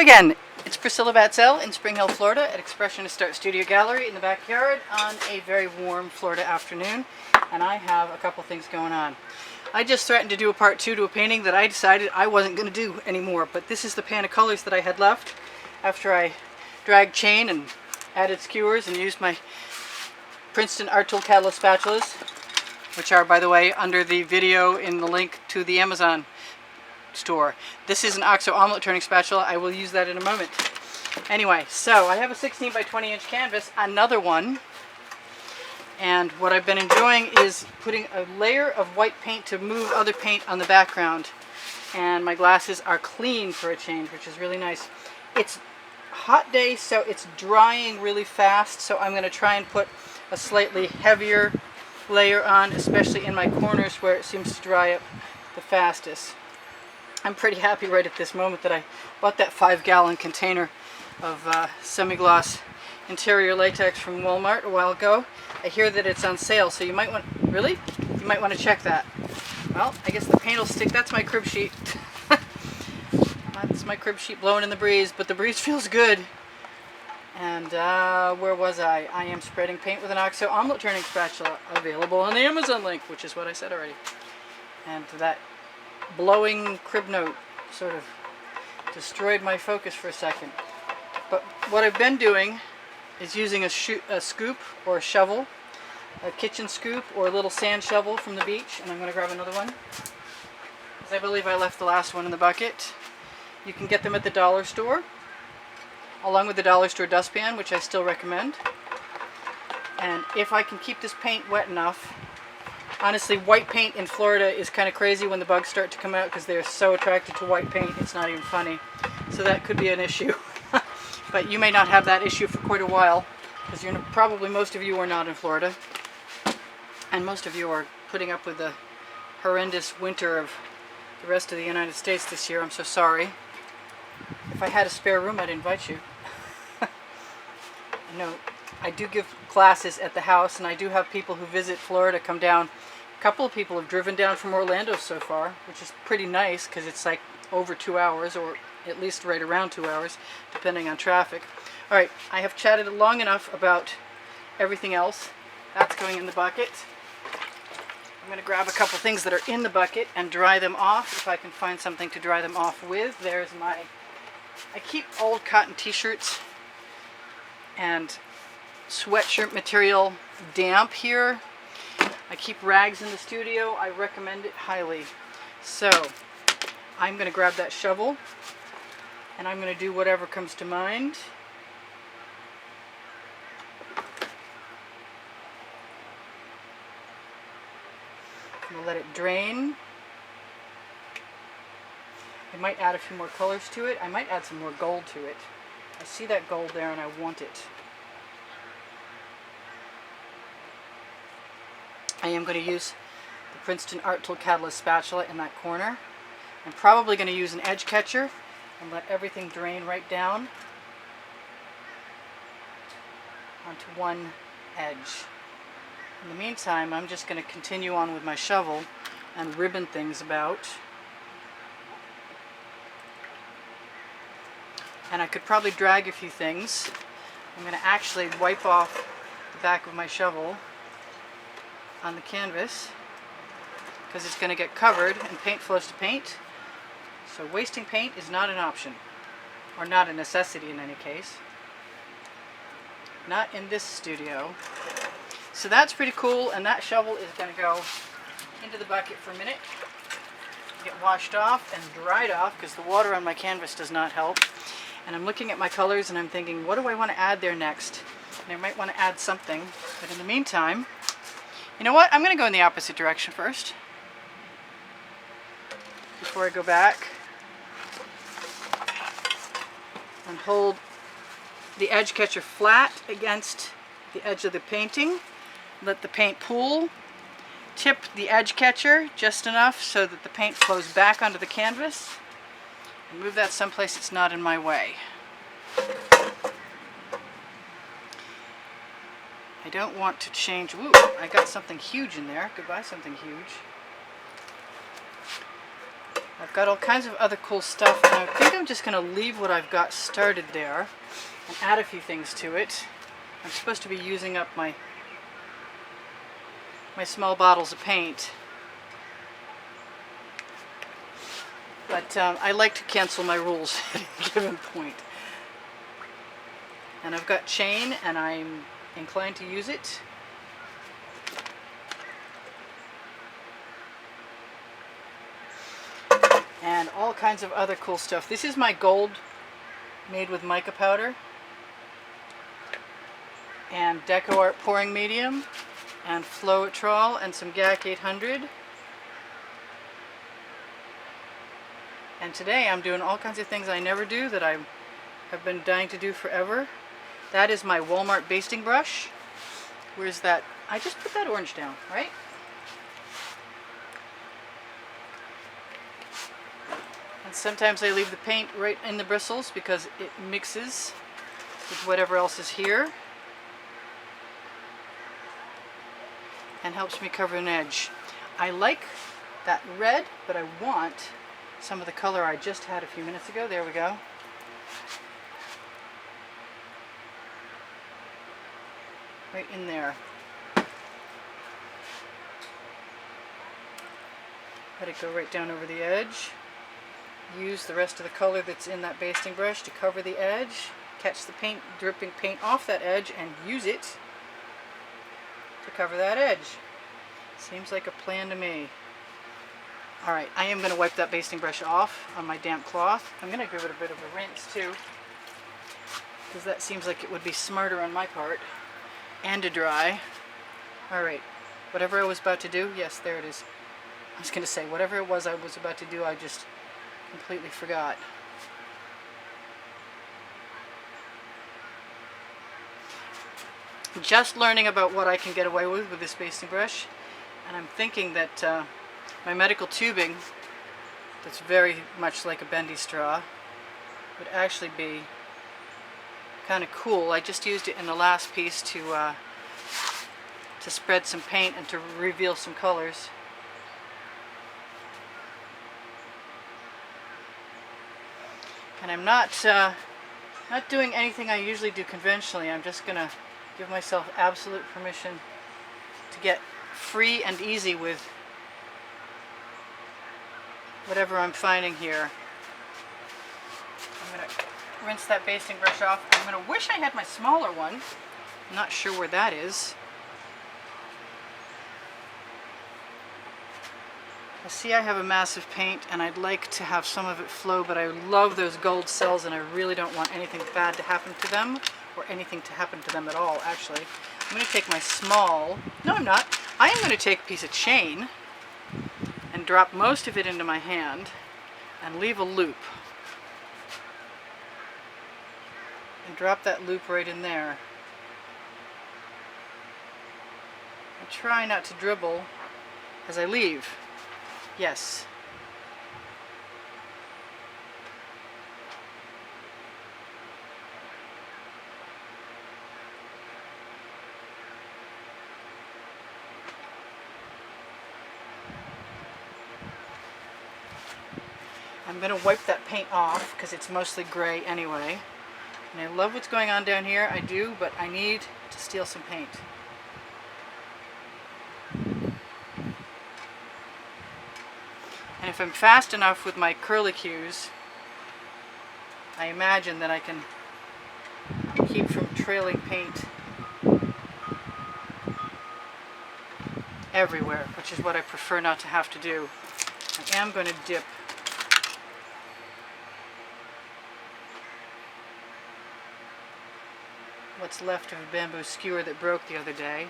again, it's Priscilla Batzell in Spring Hill, Florida at Expressionist Art Studio Gallery in the backyard on a very warm Florida afternoon, and I have a couple things going on. I just threatened to do a part 2 to a painting that I decided I wasn't going to do anymore, but this is the pan of colors that I had left after I dragged chain and added skewers and used my Princeton Art Tool Catalyst spatulas, which are, by the way, under the video in the link to the Amazon store. This is an OXO omelet turning spatula. I will use that in a moment. Anyway, so I have a 16 by 20 inch canvas, another one, and what I've been enjoying is putting a layer of white paint to move other paint on the background, and my glasses are clean for a change, which is really nice. It's a hot day, so it's drying really fast, so I'm going to try and put a slightly heavier layer on, especially in my corners where it seems to dry up the fastest. I'm pretty happy right at this moment that I bought that 5-gallon container of semi-gloss interior latex from Walmart a while ago. I hear that it's on sale, so you might want, really? You might want to check that. Well, I guess the paint will stick. That's my crib sheet. That's my crib sheet blowing in the breeze, but the breeze feels good. And where was I? I am spreading paint with an OXO omelet turning spatula, available on the Amazon link, which is what I said already. And that blowing crib note sort of destroyed my focus for a second. But what I've been doing is using a scoop or a shovel, a kitchen scoop or a little sand shovel from the beach, and I'm going to grab another one because I believe I left the last one in the bucket. You can get them at the dollar store, along with the dollar store dustpan, which I still recommend. And if I can keep this paint wet enough, honestly, white paint in Florida is kind of crazy when the bugs start to come out because they're so attracted to white paint, it's not even funny. So that could be an issue. But you may not have that issue for quite a while, because probably most of you are not in Florida. And most of you are putting up with the horrendous winter of the rest of the United States this year. I'm so sorry. If I had a spare room, I'd invite you. No, I do give classes at the house, and I do have people who visit Florida come down. A couple of people have driven down from Orlando so far, which is pretty nice because it's like over 2 hours, or at least right around 2 hours, depending on traffic. All right, I have chatted long enough about everything else. That's going in the bucket. I'm going to grab a couple things that are in the bucket and dry them off, if I can find something to dry them off with. There's I keep old cotton t-shirts and sweatshirt material damp here. I keep rags in the studio. I recommend it highly. So I'm going to grab that shovel and I'm going to do whatever comes to mind. I'm going to let it drain. I might add a few more colors to it. I might add some more gold to it. I see that gold there and I want it. I am going to use the Princeton Art Tool Catalyst spatula in that corner. I'm probably going to use an edge catcher and let everything drain right down onto one edge. In the meantime, I'm just going to continue on with my shovel and ribbon things about. And I could probably drag a few things. I'm going to actually wipe off the back of my shovel on the canvas because it's going to get covered and paint flows to paint. So wasting paint is not an option, or not a necessity in any case. Not in this studio. So that's pretty cool, and that shovel is going to go into the bucket for a minute, get washed off and dried off because the water on my canvas does not help. And I'm looking at my colors and I'm thinking, what do I want to add there next? And I might want to add something, but in the meantime, you know what? I'm going to go in the opposite direction first before I go back and hold the edge catcher flat against the edge of the painting. Let the paint pool. Tip the edge catcher just enough so that the paint flows back onto the canvas. And move that someplace it's not in my way. I don't want to change. Ooh, I got something huge in there. Goodbye, something huge. I've got all kinds of other cool stuff, and I think I'm just going to leave what I've got started there and add a few things to it. I'm supposed to be using up my small bottles of paint, but I like to cancel my rules at a given point. And I've got chain, and I'm inclined to use it. And all kinds of other cool stuff. This is my gold made with mica powder and Deco Art pouring medium and Floetrol and some GAC 800. And today I'm doing all kinds of things I never do that I have been dying to do forever. That is my Walmart basting brush. Where's that? I just put that orange down, right? And sometimes I leave the paint right in the bristles because it mixes with whatever else is here and helps me cover an edge. I like that red, but I want some of the color I just had a few minutes ago. There we go. Right in there. Let it go right down over the edge. Use the rest of the color that's in that basting brush to cover the edge. Catch the paint, dripping paint off that edge, and use it to cover that edge. Seems like a plan to me. Alright, I am going to wipe that basting brush off on my damp cloth. I'm going to give it a bit of a rinse too, because that seems like it would be smarter on my part. And to dry. Alright, whatever I was about to do, yes, there it is. I was going to say, whatever it was I was about to do, I just completely forgot. Just learning about what I can get away with this basting brush, and I'm thinking that my medical tubing, that's very much like a bendy straw, would actually be kind of cool. I just used it in the last piece to spread some paint and to reveal some colors. And I'm not doing anything I usually do conventionally. I'm just going to give myself absolute permission to get free and easy with whatever I'm finding here. I'm going to rinse that basting brush off. I'm going to wish I had my smaller one. I'm not sure where that is. I see I have a massive paint and I'd like to have some of it flow, but I love those gold cells and I really don't want anything bad to happen to them, or anything to happen to them at all, actually. I'm going to take my small, no I'm not, I am going to take a piece of chain and drop most of it into my hand and leave a loop. And drop that loop right in there. And try not to dribble as I leave. Yes. I'm going to wipe that paint off because it's mostly gray anyway. And I love what's going on down here. I do, but I need to steal some paint. And if I'm fast enough with my acrylic hues, I imagine that I can keep from trailing paint everywhere, which is what I prefer not to have to do. I am going to dip what's left of a bamboo skewer that broke the other day.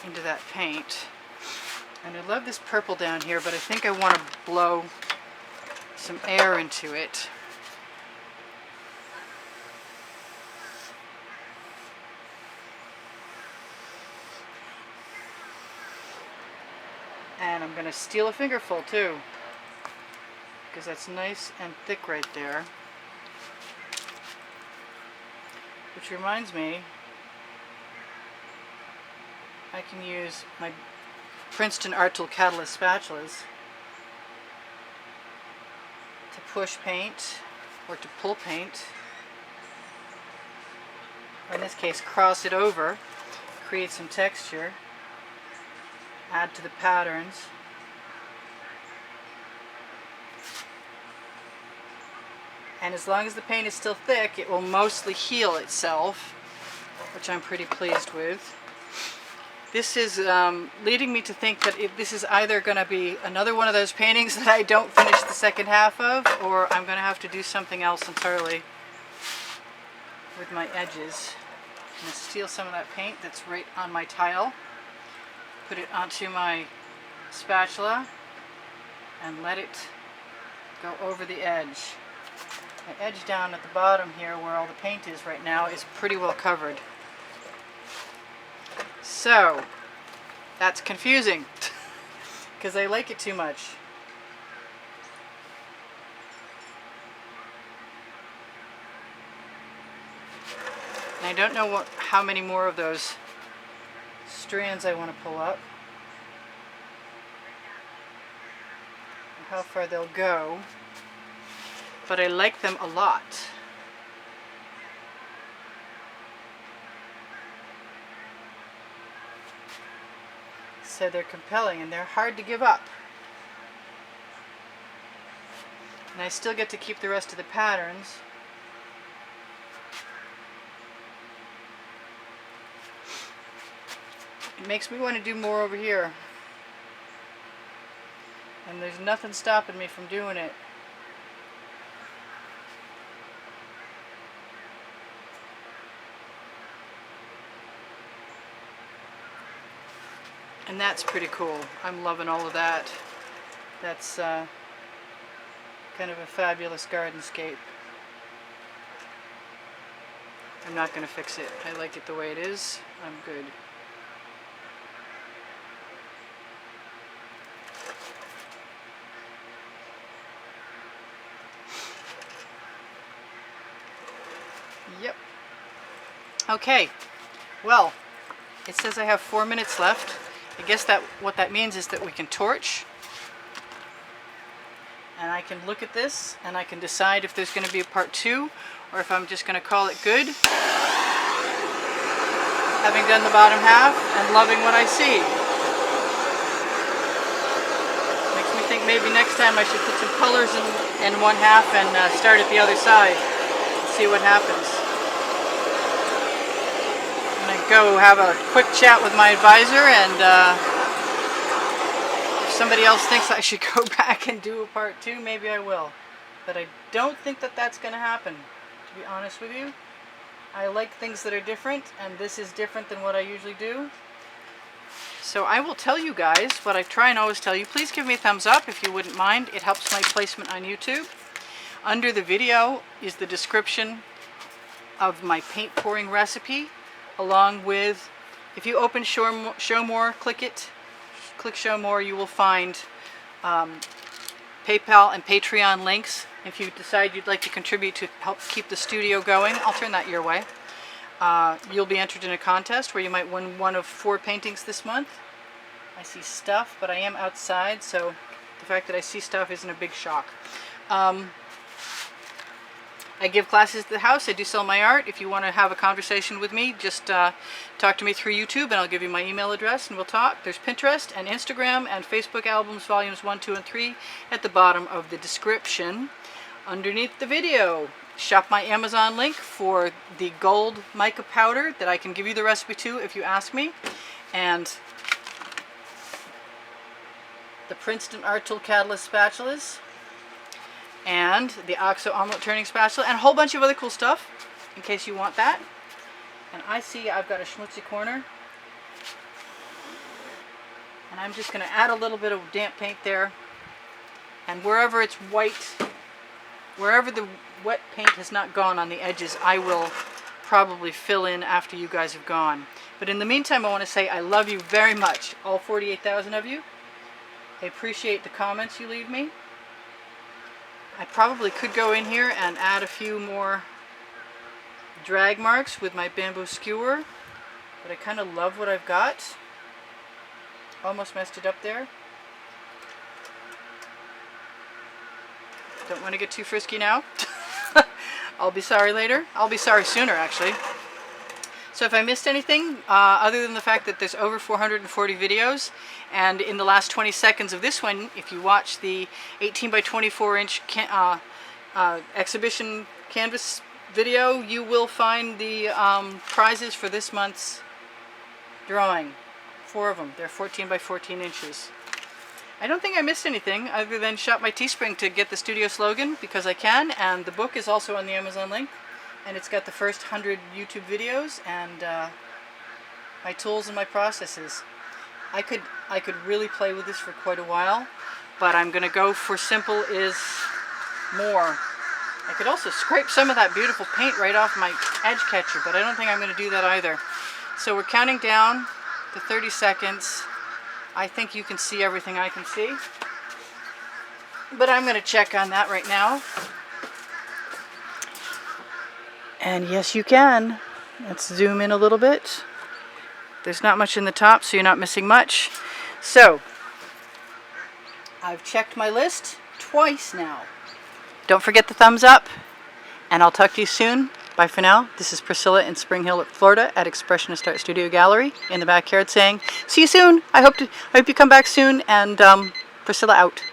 Into that paint. And I love this purple down here, but I think I want to blow some air into it. And I'm going to steal a fingerful too, because that's nice and thick right there. Which reminds me, I can use my Princeton Art Tool Catalyst spatulas to push paint or to pull paint, or in this case cross it over, create some texture, add to the patterns. And as long as the paint is still thick, it will mostly heal itself, which I'm pretty pleased with. This is leading me to think that this is either going to be another one of those paintings that I don't finish the second half of, or I'm going to have to do something else entirely with my edges. I'm going to steal some of that paint that's right on my tile, put it onto my spatula, and let it go over the edge. My edge down at the bottom here, where all the paint is right now, is pretty well covered. So, that's confusing, because I like it too much. And I don't know how many more of those strands I want to pull up, or how far they'll go, but I like them a lot. So they're compelling and they're hard to give up. And I still get to keep the rest of the patterns. It makes me want to do more over here. And there's nothing stopping me from doing it. And that's pretty cool. I'm loving all of that. That's kind of a fabulous gardenscape. I'm not going to fix it. I like it the way it is. I'm good. Yep. Okay. Well, it says I have 4 minutes left. I guess what that means is that we can torch, and I can look at this and I can decide if there's going to be a part 2 or if I'm just going to call it good, having done the bottom half and loving what I see. Makes me think maybe next time I should put some colors in one half and start at the other side and see what happens. Go have a quick chat with my advisor, and if somebody else thinks I should go back and do a part 2, maybe I will. But I don't think that that's going to happen, to be honest with you. I like things that are different, and this is different than what I usually do. So I will tell you guys what I try and always tell you. Please give me a thumbs up if you wouldn't mind. It helps my placement on YouTube. Under the video is the description of my paint pouring recipe, along with, if you open Show More, click it, click Show More, you will find PayPal and Patreon links. If you decide you'd like to contribute to help keep the studio going, I'll turn that your way. You'll be entered in a contest where you might win one of 4 paintings this month. I see stuff, but I am outside, so the fact that I see stuff isn't a big shock. I give classes at the house. I do sell my art. If you want to have a conversation with me, just talk to me through YouTube, and I'll give you my email address and we'll talk. There's Pinterest and Instagram and Facebook albums, volumes 1, 2, and 3 at the bottom of the description. Underneath the video, shop my Amazon link for the gold mica powder that I can give you the recipe to if you ask me, and the Princeton Art Tool Catalyst spatulas, and the OXO omelet turning spatula, and a whole bunch of other cool stuff in case you want that. And I see I've got a schmutzy corner, and I'm just going to add a little bit of damp paint there, and wherever it's white, wherever the wet paint has not gone on the edges, I will probably fill in after you guys have gone. But in the meantime, I want to say I love you very much, all 48,000 of you. I appreciate the comments you leave me. I probably could go in here and add a few more drag marks with my bamboo skewer, but I kind of love what I've got. almost messed it up there. Don't want to get too frisky now. I'll be sorry later. I'll be sorry sooner, actually. So if I missed anything, other than the fact that there's over 440 videos, and in the last 20 seconds of this one, if you watch the 18 by 24 inch exhibition canvas video, you will find the prizes for this month's drawing. 4 of them. They're 14 by 14 inches. I don't think I missed anything other than shop my Teespring to get the studio slogan, because I can, and the book is also on the Amazon link, and it's got the first 100 YouTube videos and my tools and my processes. I could really play with this for quite a while, but I'm going to go for simple is more. I could also scrape some of that beautiful paint right off my edge catcher, but I don't think I'm going to do that either. So we're counting down to 30 seconds. I think you can see everything I can see, but I'm going to check on that right now. And yes, you can. Let's zoom in a little bit. There's not much in the top, so you're not missing much. So I've checked my list twice now. Don't forget the thumbs up, and I'll talk to you soon. Bye for now. This is Priscilla in Spring Hill, Florida at Expressionist Art Studio Gallery in the backyard saying, see you soon. I hope you come back soon, and Priscilla out.